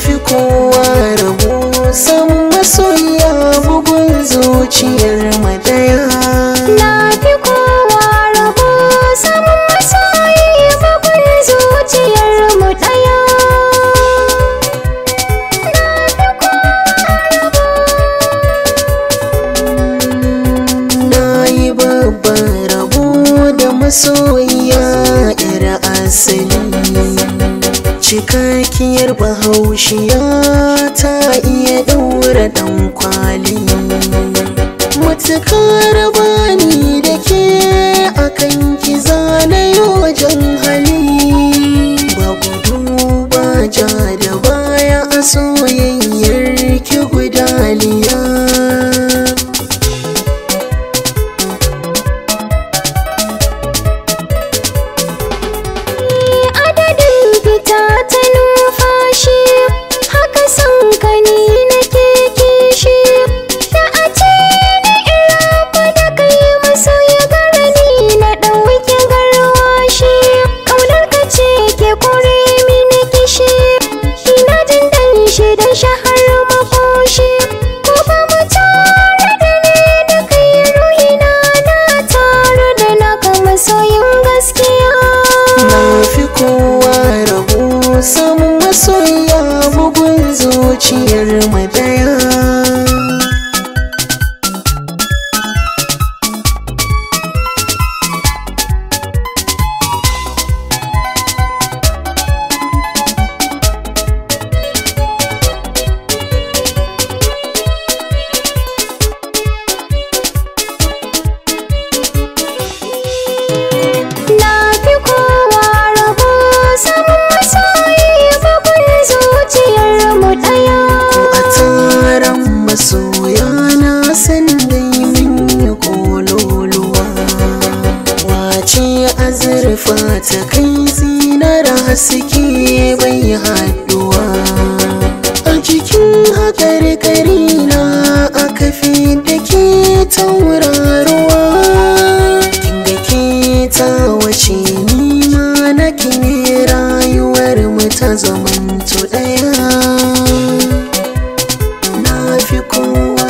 fi kowa rabo san masoya bugun zuciyar mu daya. Na fi kowa rabo san masoyi bugun zuciyar mu daya. Masoyiya ira asali cikakkiyar bahaushiya ta iya daura dan kwali mutukar bani da ke akan ki zanayo jan hali ba gudu ba ja da baya a soyayyar ki gudaliya. Samun masoya bugun zuciyar mu daya. Masoya na san dai min yi kololuwa wace azurfa ta kai zinar haske bai haduwa a cikin haƙarƙari na aka fi da ke tauraruwa kinga ke ta wace nima na kine rayuwar mu ta zamanto ɗaya. Na fi kowa